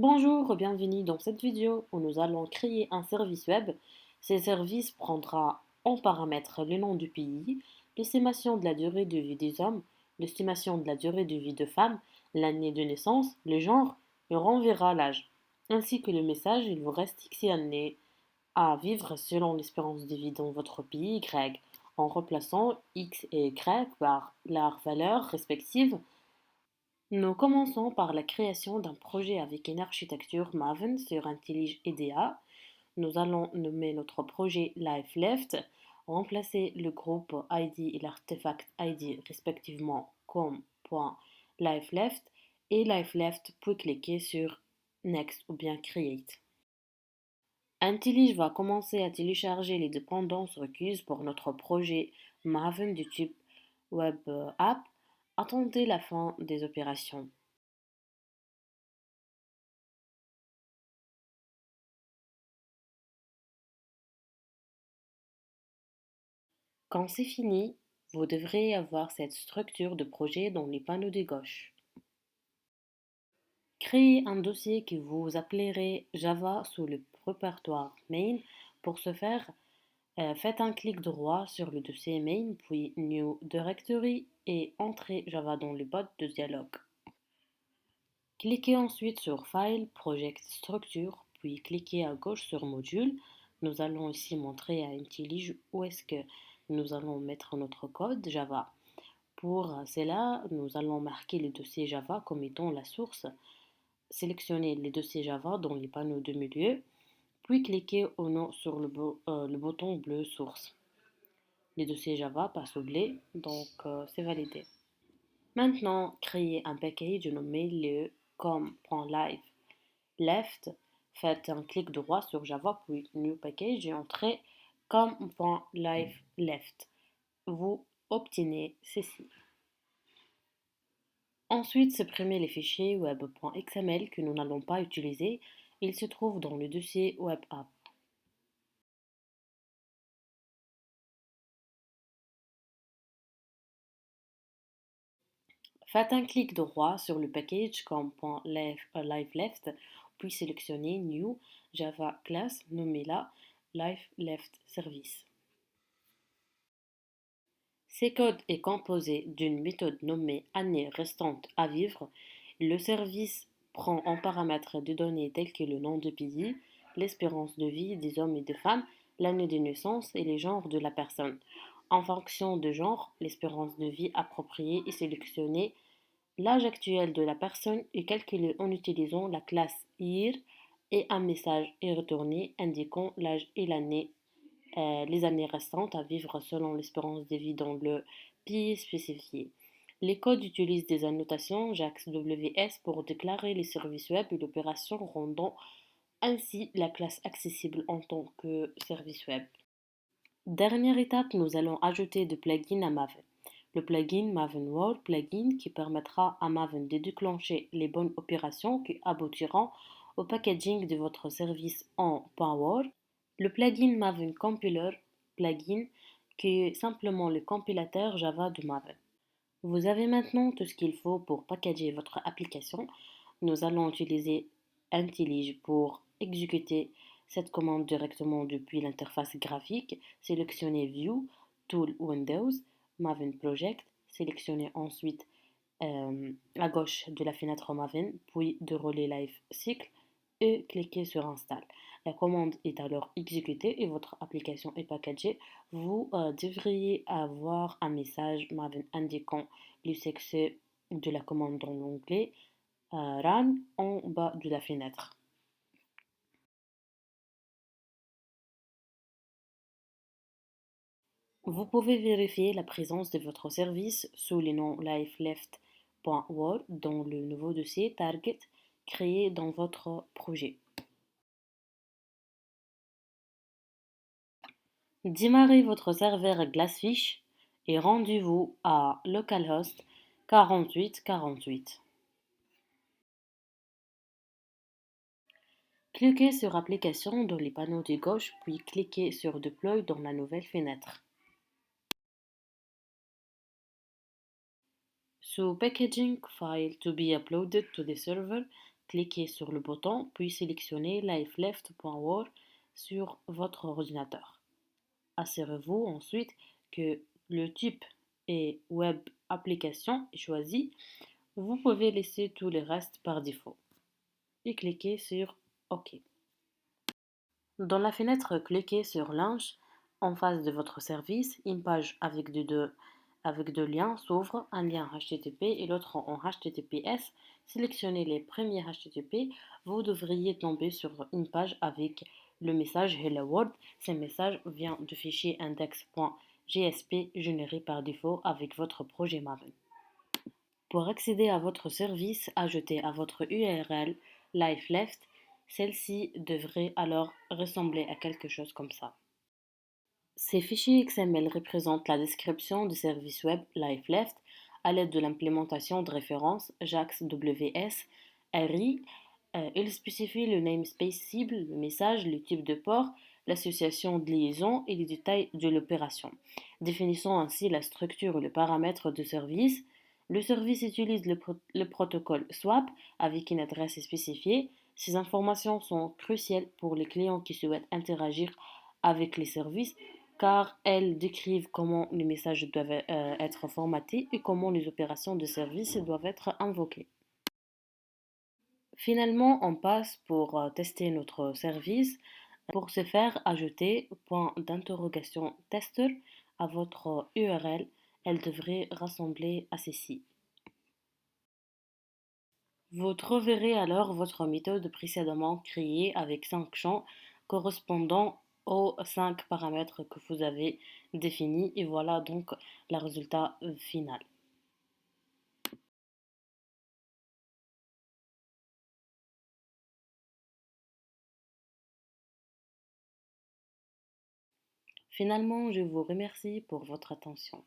Bonjour, bienvenue dans cette vidéo où nous allons créer un service web. Ce service prendra en paramètre le nom du pays, l'estimation de la durée de vie des hommes, l'estimation de la durée de vie de femmes, l'année de naissance, le genre et renverra l'âge, ainsi que le message il vous reste X années à vivre selon l'espérance de vie dans votre pays Y, en remplaçant X et Y par leurs valeurs respectives. Nous commençons par la création d'un projet avec une architecture Maven sur IntelliJ EDA. Nous allons nommer notre projet LiveLeft, remplacer le groupe ID et l'artefact ID respectivement com.liveleft et LiveLeft puis cliquer sur Next ou bien Create. IntelliJ va commencer à télécharger les dépendances requises pour notre projet Maven du type Web App. Attendez la fin des opérations. Quand c'est fini, vous devrez avoir cette structure de projet dans les panneaux de gauche. Créez un dossier que vous appellerez Java sous le répertoire Main. Pour ce faire, faites un clic droit sur le dossier Main, puis New Directory et entrez Java dans le boîte de dialogue. Cliquez ensuite sur File, Project, Structure, puis cliquez à gauche sur Module. Nous allons ici montrer à IntelliJ où est-ce que nous allons mettre notre code Java. Pour cela, nous allons marquer le dossier Java comme étant la source. Sélectionnez les dossiers Java dans les panneaux de milieu, puis cliquez au nom sur le bouton bleu Source. Les dossiers Java passent au blé, donc c'est validé. Maintenant, créez un package nommé le com.live left. Faites un clic droit sur Java puis New Package et entrez com.live-left. Vous obtenez ceci. Ensuite, supprimez les fichiers web.xml que nous n'allons pas utiliser. Ils se trouvent dans le dossier Web App. Faites un clic droit sur le package comme.live-left, puis sélectionnez New Java Class, nommez-la Live-Left Service. Ce code est composé d'une méthode nommée année restante à vivre. Le service prend en paramètre des données telles que le nom de pays, l'espérance de vie des hommes et des femmes, l'année de naissance et les genres de la personne. En fonction de genre, l'espérance de vie appropriée est sélectionnée. L'âge actuel de la personne est calculé en utilisant la classe year et un message est retourné indiquant l'âge et l'année les années restantes à vivre selon l'espérance de vie dans le pays spécifié. Les codes utilisent des annotations JAX-WS pour déclarer les services web et l'opération rendant ainsi la classe accessible en tant que service web. Dernière étape, nous allons ajouter des plugins à Maven. Le plugin Maven World Plugin qui permettra à Maven de déclencher les bonnes opérations qui aboutiront au packaging de votre service en Power. Le plugin Maven Compiler Plugin qui est simplement le compilateur Java de Maven. Vous avez maintenant tout ce qu'il faut pour packager votre application. Nous allons utiliser IntelliJ pour exécuter cette commande directement depuis l'interface graphique. Sélectionnez View, Tool Windows, Maven Project. Sélectionnez ensuite à gauche de la fenêtre Maven, puis de relais Live Cycle et cliquez sur Install. La commande est alors exécutée et votre application est packagée. Vous devriez avoir un message Maven indiquant le succès de la commande dans l'onglet Run en bas de la fenêtre. Vous pouvez vérifier la présence de votre service sous le nom lifeleft.world dans le nouveau dossier Target créé dans votre projet. Démarrez votre serveur Glassfish et rendez-vous à localhost 4848. Cliquez sur Applications dans les panneaux de gauche puis cliquez sur Deploy dans la nouvelle fenêtre. Sous Packaging File to be uploaded to the server, Cliquez sur le bouton, puis sélectionnez lifeleft.org sur votre ordinateur. Assurez-vous ensuite que le type est Web Application est choisi. Vous pouvez laisser tous les restes par défaut et cliquez sur OK. Dans la fenêtre, cliquez sur Launch en face de votre service. Une page avec deux liens s'ouvre, un lien HTTP et l'autre en HTTPS. Sélectionnez les premiers HTTP. Vous devriez tomber sur une page avec le message Hello World. Ce message vient du fichier index.jsp généré par défaut avec votre projet Maven. Pour accéder à votre service ajouté à votre URL LiveLeft, celle-ci devrait alors ressembler à quelque chose comme ça. Ces fichiers XML représentent la description du service web LiveLeft à l'aide de l'implémentation de référence JAX-WS RI. Ils spécifient le namespace cible, le message, le type de port, l'association de liaison et les détails de l'opération, définissant ainsi la structure et le paramètre de service. Le service utilise le protocole SWAP avec une adresse spécifiée. Ces informations sont cruciales pour les clients qui souhaitent interagir avec les services car elles décrivent comment les messages doivent être formatés et comment les opérations de service doivent être invoquées. Finalement, on passe pour tester notre service. Pour ce faire, ajoutez point d'interrogation tester à votre URL. Elle devrait rassembler à ceci. Vous trouverez alors votre méthode précédemment créée avec 5 champs correspondant aux 5 paramètres que vous avez définis et voilà donc le résultat final. Finalement, je vous remercie pour votre attention.